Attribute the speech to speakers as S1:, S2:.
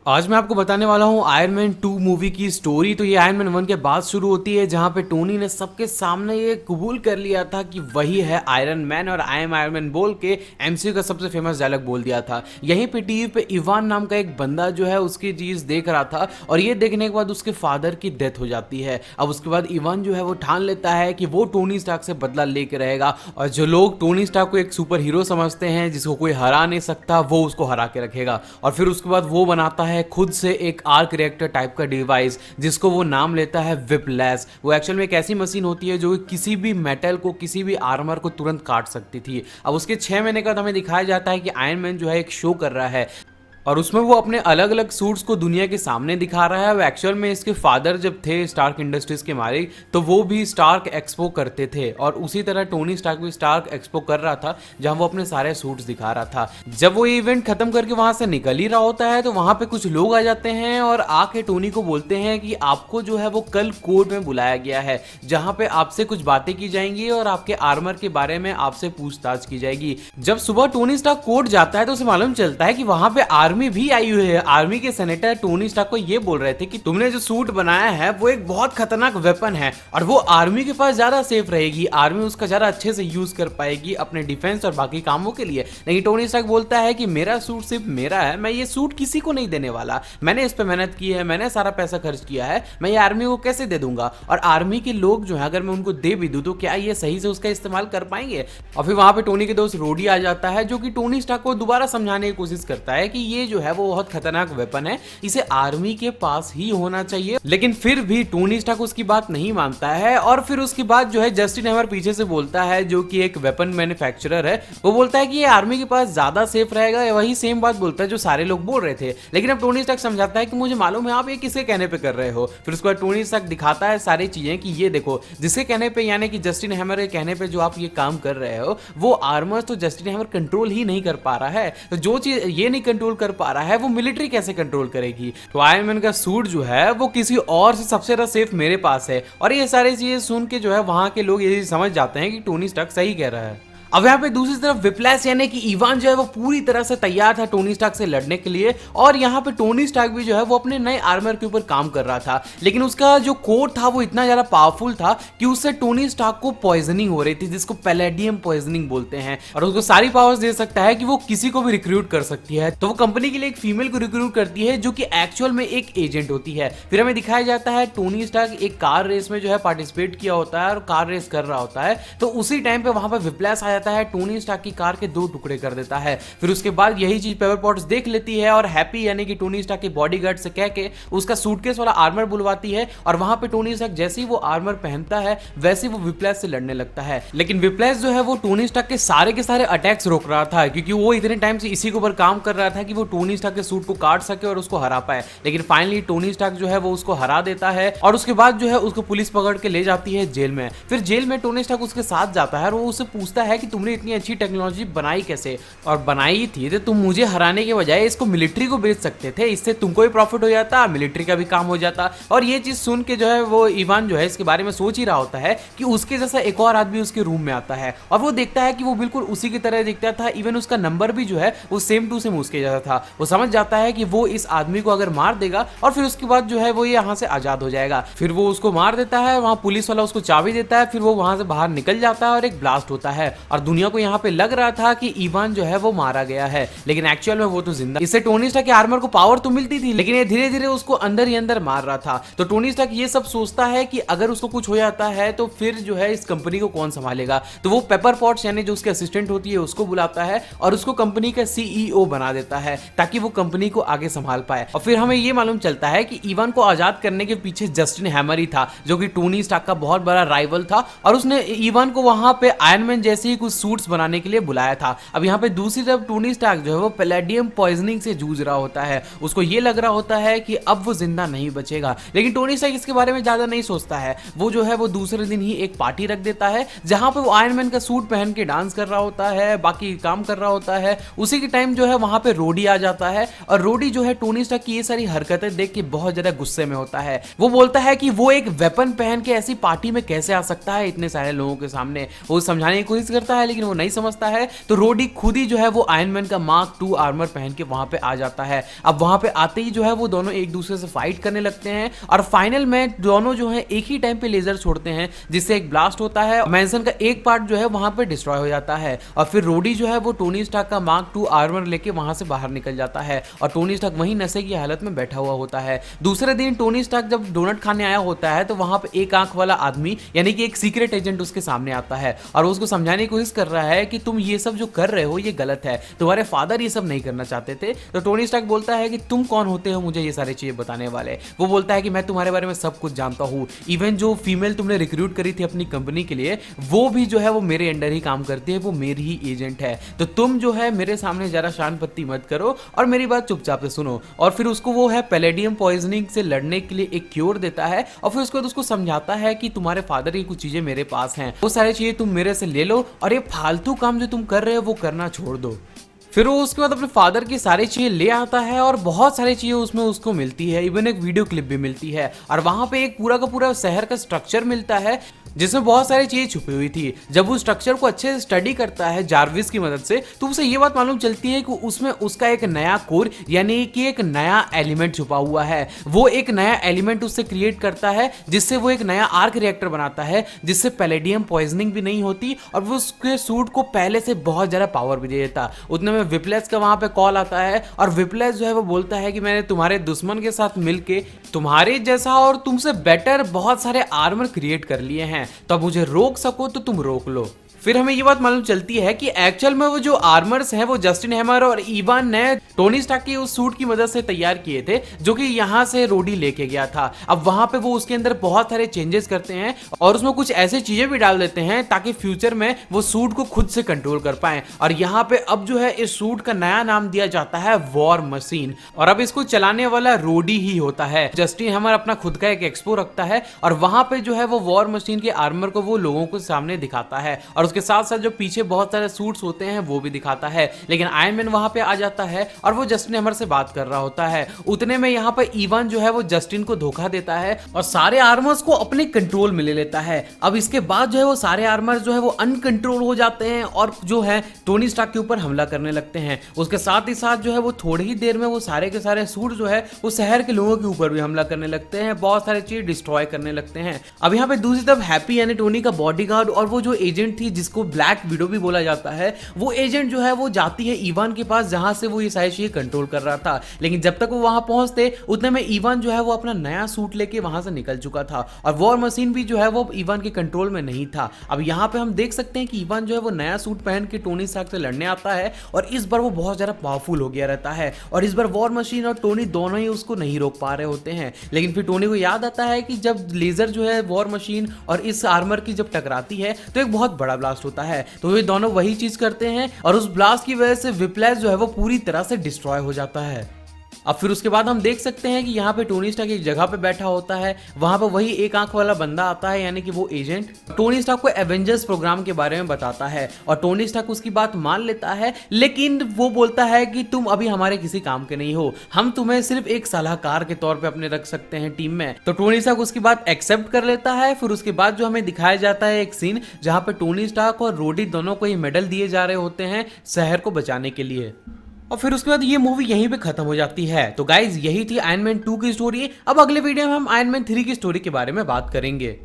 S1: आज मैं आपको बताने वाला हूँ आयरन मैन 2 मूवी की स्टोरी। तो ये आयरन मैन 1 के बाद शुरू होती है, जहाँ पे टोनी ने सबके सामने ये कबूल कर लिया था कि वही है आयरन मैन, और आई एम आयरन मैन बोल के एमसीयू का सबसे फेमस डायलॉग बोल दिया था। यहीं पे टीवी पे इवान नाम का एक बंदा जो है उसकी चीज देख रहा था, और ये देखने के बाद उसके फादर की डेथ हो जाती है। अब उसके बाद इवान जो है वो ठान लेता है कि वो टोनी स्टार्क से बदला लेके रहेगा, और जो लोग टोनी स्टार्क को एक सुपर हीरो समझते हैं जिसको कोई हरा नहीं सकता, वो उसको हरा के रखेगा। और फिर उसके बाद वो बनाता है खुद से एक आर्क रिएक्टर टाइप का डिवाइस, जिसको वो नाम लेता है विपलैश। वो एक्चुअल में एक ऐसी मशीन होती है जो किसी भी मेटल को, किसी भी आर्मर को तुरंत काट सकती थी। अब उसके 6 महीने का हमें दिखाया जाता है कि आयरन मैन जो है एक शो कर रहा है, और उसमें वो अपने अलग अलग सूट्स को दुनिया के सामने दिखा रहा है। वो एक्चुअल में इसके फादर जब थे स्टार्क इंडस्ट्रीज के मालिक, तो वो भी स्टार्क एक्सपो करते थे, और उसी तरह टोनी स्टार्क भी स्टार्क एक्सपो कर रहा था, जहां वो अपने सारे सूट्स दिखा रहा था। जब वो इवेंट खत्म करके वहां से निकल ही रहा होता है, तो वहां पे कुछ लोग आ जाते हैं और आके टोनी को बोलते हैं कि आपको जो है वो कल कोर्ट में बुलाया गया है, जहां पे आपसे कुछ बातें की जाएंगी और आपके आर्मर के बारे में आपसे पूछताछ की जाएगी। जब सुबह टोनी स्टार्क कोर्ट जाता है तो उसे मालूम चलता है कि वहां पे आर्मी भी आई हुई है। आर्मी के सेनेटर टोनी स्टार्क को ये बोल रहे थे कि तुमने जो सूट बनाया है वो एक बहुत खतरनाक वेपन है, और वो आर्मी के पास ज्यादा सेफ रहेगी, आर्मी उसका ज्यादा अच्छे से यूज कर पाएगी अपने डिफेंस और बाकी कामों के लिए। लेकिन टोनी स्टार्क बोलता है कि मेरा सूट सिर्फ मेरा है, मैं ये सूट किसी को नहीं देने वाला, मैंने इस पे मेहनत की है, मैंने सारा पैसा खर्च किया है, मैं ये आर्मी को कैसे दे दूंगा? और आर्मी के लोग जो है अगर मैं उनको दे भी दूं तो क्या ये सही से उसका इस्तेमाल कर पाएंगे? और फिर वहां पे टोनी के दोस्त रोडी आ जाता है, जो कि टोनी स्टार्क को दोबारा समझाने की कोशिश करता है कि ये जो है वो बहुत खतरनाक वेपन है, इसे आर्मी के पास ही होना चाहिए। लेकिन फिर भी टोनी स्टार्क उसकी बात नहीं मानता है। और फिर उसके बाद जो है जस्टिन हैमर पीछे से बोलता है, जो कि एक वेपन मैन्युफैक्चरर है, वो बोलता है कि ये आर्मी के पास ज्यादा सेफ रहेगा। वही सेम बात बोलता है जो सारे लोग बोल रहे थे। लेकिन अब टोनी स्टार्क समझाता है कि मुझे मालूम है आप ये किसके कहने पे कर रहे हो। फिर उसके बाद टोनी स्टार्क दिखाता है सारी चीजें कि ये देखो, जिसके कहने पे, यानी कि जस्टिन हैमर के कहने पे जो आप ये काम कर रहे हो, वो आर्मर तो जस्टिन हैमर कंट्रोल ही नहीं कर पा रहा है। तो जो चीज ये नहीं कंट्रोल कर पा रहा है, वो मिलिट्री कैसे कंट्रोल करेगी? तो आयरन मैन का सूट जो है वो किसी और से सबसे ज्यादा सेफ मेरे पास है। और ये सारी चीजें सुन के जो है वहां के लोग ये समझ जाते हैं कि टोनी स्टार्क सही कह रहा है। अब यहाँ पे दूसरी तरफ विपलैश यानी कि इवान जो है वो पूरी तरह से तैयार था टोनी स्टार्क से लड़ने के लिए, और यहाँ पे टोनी स्टार्क भी जो है वो अपने नए आर्मर के ऊपर काम कर रहा था। लेकिन उसका जो कोट था वो इतना ज्यादा पावरफुल था कि उससे टोनी स्टार्क को पॉइजनिंग हो रही थी, जिसको पैलेडियम पॉइजनिंग बोलते हैं, और उसको सारी पावर्स दे सकता है कि वो किसी को भी रिक्रूट कर सकती है। तो वो कंपनी के लिए एक फीमेल को रिक्रूट करती है, जो कि एक्चुअल में एक एजेंट होती है। फिर हमें दिखाया जाता है टोनी स्टार्क एक कार रेस में जो है पार्टिसिपेट किया होता है और कार रेस कर रहा होता है। तो उसी टाइम पे वहां पर विपलैश आ जाता है, टोनी स्टार्क की कार के 2 टुकड़े कर देता है। फिर उसके बाद यही चीज पेपर पॉट्स देख लेती है, और हैप्पी यानी कि टोनी स्टार्क के बॉडीगार्ड से कह के उसका सूटकेस वाला आर्मर बुलवाती है। और वहां पे टोनी स्टार्क जैसे ही वो आर्मर पहनता है, वैसे ही वो विपलैश से लड़ने लगता है। लेकिन विपलैश जो है वो टोनी स्टार्क के सारे अटैक्स रोक रहा था, क्योंकि वो इतने टाइम से इसी के ऊपर काम कर रहा था कि वो टोनी स्टार्क के सूट को काट सके और उसको हरा पाए। लेकिन फाइनली टोनी स्टार्क जो है वो उसको हरा देता है, और उसके बाद जो है उसको पुलिस पकड़ के ले जाती है जेल में। फिर जेल में टोनी स्टार्क उसके साथ जाता है, और वो उससे पूछता है कि तुमने इतनी अच्छी टेक्नोलॉजी बनाई कैसे? और बनाई थी तो तुम मुझे हराने के बजाय इसको मिलिट्री को बेच सकते थे, इससे तुमको भी प्रॉफिट हो जाता, मिलिट्री का भी काम हो जाता। और ये चीज सुन के जो है वो इवान जो है इसके बारे में सोच ही रहा होता है कि उसके जैसा एक और आदमी उसके रूम में आता है, और वो देखता है कि वो बिल्कुल उसी की तरह दिखता था। इवन उसका नंबर भी जो है वो सेम टू सेम उसके जैसा था। वो समझ जाता है कि वो इस आदमी को अगर मार देगा और फिर उसके बाद जो है वो यहाँ से आजाद हो जाएगा। फिर वो उसको मार देता है, वहां पुलिस वाला उसको चाबी देता है, फिर वो वहां से बाहर निकल जाता है और एक ब्लास्ट होता है। और दुनिया को यहाँ पे लग रहा था कि इवान जो है वो मारा गया है, लेकिन एक्चुअल में वो तो जिंदा। इससे टोनी स्टार्क के आर्मर को पावर तो मिलती थी, लेकिन ये धीरे धीरे उसको अंदर ही अंदर मार रहा था। तो टोनी स्टार्क ये सब सोचता है कि अगर उसको कुछ हो जाता है तो फिर जो है इस कंपनी को कौन संभालेगा। तो वो पेपर पॉट्स यानी जो उसके असिस्टेंट होती है उसको बुलाता है, और उसको कंपनी का सीईओ बना देता है, ताकि वो कंपनी को आगे संभाल पाए। और फिर हमें ये मालूम चलता है कि इवान को आजाद करने के पीछे जस्टिन हैमर ही था, जो कि टोनी स्टार्क का बहुत बड़ा राइवल था, और उसने इवान को वहां पे आयरन मैन जैसे ही कुछ सूट्स बनाने के लिए बुलाया था। अब यहाँ पे दूसरी तरफ टोनी स्टार्क जो है वो पैलेडियम पॉइजनिंग से जूझ रहा होता है। उसको ये लग रहा होता है कि अब वो जिंदा नहीं बचेगा, लेकिन टोनी स्टार्क इसके बारे में ज्यादा नहीं सोचता है। वो जो है वो दूसरे दिन ही एक पार्टी रख देता है, जहां पे वो आयरन मैन का सूट पहन के डांस कर रहा होता है, बाकी काम कर रहा होता है। उसी के टाइम जो है वहां पे रोडी आ जाता है, और रोडी जो है टोनी स्टार्क की ये सारी हरकतें देख के बहुत ज्यादा गुस्से में होता है। वो बोलता है कि वो एक वेपन पहन के ऐसी पार्टी में कैसे आ सकता है इतने सारे लोगों के सामने। वो समझाने की कोशिश करता होता है लेकिन वो नहीं समझता है। तो रोडी खुद ही जो है वो आयरन मैन का मार्क 2 आर्मर पहन के वहां पे आ जाता है। अब वहां पे आते ही जो है वो दोनों एक दूसरे से फाइट करने लगते हैं और फाइनल में दोनों जो है एक ही टाइम पे लेजर छोड़ते हैं जिससे एक ब्लास्ट होता है। मैंसन का एक पार्ट जो है वहां पे डिस्ट्रॉय हो जाता है और फिर रोडी जो है वो टोनी स्टार्क का मार्क 2 आर्मर लेके वहां से बाहर निकल जाता है और टोनी स्टार्क वहीं नशे की हालत में बैठा हुआ होता है। दूसरे दिन टोनी स्टार्क जब डोनट खाने आया होता है तो वहां पे एक आंख वाला आदमी यानी कि एक सीक्रेट एजेंट उसके सामने आता है और उसको समझाने की कोशिश कर रहा है कि तुम ये सब जो कर रहे हो ये गलत है, तुम्हारे फादर ये सब नहीं करना चाहते थे। तो टोनी स्टार्क बोलता है कि तुम कौन होते हो मुझे ये सारी चीजें बताने वाले। वो बोलता है कि मैं तुम्हारे बारे में सब कुछ जानता हूँ, इवन जो फीमेल तुमने रिक्रूट करी थी अपनी कंपनी के लिए वो भी जो है वो मेरे अंडर ही काम करती है, वो मेरी ही एजेंट है। तो तुम जो है मेरे सामने जरा शान पत्ती मत करो और मेरी बात चुपचाप से सुनो। और फिर उसको वो है पैलेडियम पॉइजनिंग से लड़ने के लिए एक क्योर देता है और फिर उसके बाद उसको समझाता है कि तुम्हारे फादर की कुछ चीजें मेरे पास हैं, वो सारी चीजें तुम मेरे से ले लो और ये फालतू काम जो तुम कर रहे हो वो करना छोड़ दो। फिर वो उसके बाद अपने फादर की सारी चीजें ले आता है और बहुत सारी चीजें उसमें उसको मिलती है, इवन एक वीडियो क्लिप भी मिलती है और वहां पे एक पूरा का पूरा शहर का स्ट्रक्चर मिलता है जिसमें बहुत सारी चीजें छुपी हुई थी। जब वो स्ट्रक्चर को अच्छे से स्टडी करता है जार्विस की मदद से तो उसे ये बात मालूम चलती है कि उसमें उसका एक नया कोर यानी कि एक नया एलिमेंट छुपा हुआ है। वो एक नया एलिमेंट उससे क्रिएट करता है जिससे वो एक नया आर्क रिएक्टर बनाता है जिससे पैलेडियम पॉइजनिंग भी नहीं होती और वो उसके सूट को पहले से बहुत ज्यादा पावर भी दे देता। उतने में विप्लेस का वहां पे कॉल आता है और विप्लेस जो है वो बोलता है कि मैंने तुम्हारे दुश्मन के साथ मिलके तुम्हारे जैसा और तुमसे बेटर बहुत सारे आर्मर क्रिएट कर लिए हैं, तो अब मुझे रोक सको तो तुम रोक लो। फिर हमें ये बात मालूम चलती है कि एक्चुअल में वो जो आर्मर्स हैं वो जस्टिन हैमर और इवान ने टोनी स्टार्क के उस सूट की मदद से तैयार किए थे जो कि यहाँ से रोडी लेके गया था। अब वहां पे वो उसके अंदर बहुत सारे चेंजेस करते हैं और उसमें कुछ ऐसी चीजें भी डाल देते हैं ताकि फ्यूचर में वो सूट को खुद से कंट्रोल कर पाए। और यहाँ पे अब जो है इस सूट का नया नाम दिया जाता है वॉर मशीन और अब इसको चलाने वाला रोडी ही होता है। जस्टिन हैमर अपना खुद का एक एक्सपो रखता है और वहां पे जो है वो वॉर मशीन के आर्मर को वो लोगों को सामने दिखाता है और के साथ साथ जो पीछे बहुत सारे सूट्स होते हैं वो भी दिखाता है। लेकिन आयरन मैन वहां पे आ जाता है और वो जस्टिन हैमर से बात कर रहा होता है। उतने में यहाँ पे इवान जो है वो जस्टिन को धोखा देता है और सारे आर्मर्स को अपने कंट्रोल में ले लेता है। अब इसके बाद जो है वो सारे आर्मर्स जो है वो अनकंट्रोल हो जाते हैं और जो है टोनी स्टार्क के ऊपर हमला करने लगते हैं। उसके साथ ही साथ जो है वो थोड़ी ही देर में वो सारे के सारे सूट जो है वो शहर के लोगों के ऊपर भी हमला करने लगते हैं, बहुत सारी चीज डिस्ट्रॉय करने लगते हैं। अब यहाँ पे दूसरी तरफ हैप्पी यानी टोनी का बॉडीगार्ड और वो जो एजेंट थी जिसको ब्लैक विडो भी बोला जाता है, वो एजेंट जो है वो जाती है इवान के पास जहां से वो ये सारी चीजें कंट्रोल कर रहा था। लेकिन जब तक वो वहां पहुंचते उतने में इवान जो है वो अपना नया सूट लेके वहां से निकल चुका था और वॉर मशीन भी जो है वो इवान के कंट्रोल में नहीं था। अब यहाँ पे हम देख सकते हैं कि इवान जो है वो नया सूट पहन के टोनी स्टार्क से लड़ने आता है और इस बार वो बहुत ज्यादा पावरफुल हो गया रहता है और इस बार वॉर मशीन और टोनी दोनों ही उसको नहीं रोक पा रहे होते हैं। लेकिन फिर टोनी को याद आता है कि जब लेजर जो है वॉर मशीन और इस आर्मर की जब टकराती है तो एक बहुत बड़ा ब्लास्ट होता है, तो ये दोनों वही चीज करते हैं और उस ब्लास्ट की वजह से विप्लेस जो है वो पूरी तरह से डिस्ट्रॉय हो जाता है। अब फिर उसके बाद हम देख सकते हैं कि यहाँ पे टोनी स्टार्क एक जगह पे बैठा होता है, वहां पे वही एक आंख वाला बंदा आता है यानी कि वो एजेंट टोनी स्टार्क को एवेंजर्स प्रोग्राम के बारे में बताता है और टोनी स्टार्क उसकी बात मान लेता है। लेकिन वो बोलता है कि तुम अभी हमारे किसी काम के नहीं हो, हम तुम्हें सिर्फ एक सलाहकार के तौर पे अपने रख सकते हैं टीम में। तो टोनी स्टार्क उसकी बात एक्सेप्ट कर लेता है। फिर उसके बाद जो हमें दिखाया जाता है एक सीन जहां पे टोनी स्टार्क और रोडी दोनों को ही मेडल दिए जा रहे होते हैं शहर को बचाने के लिए और फिर उसके बाद ये मूवी यहीं पे खत्म हो जाती है। तो गाइज यही थी आयरन मैन 2 की स्टोरी। अब अगले वीडियो में हम आयरन मैन 3 की स्टोरी के बारे में बात करेंगे।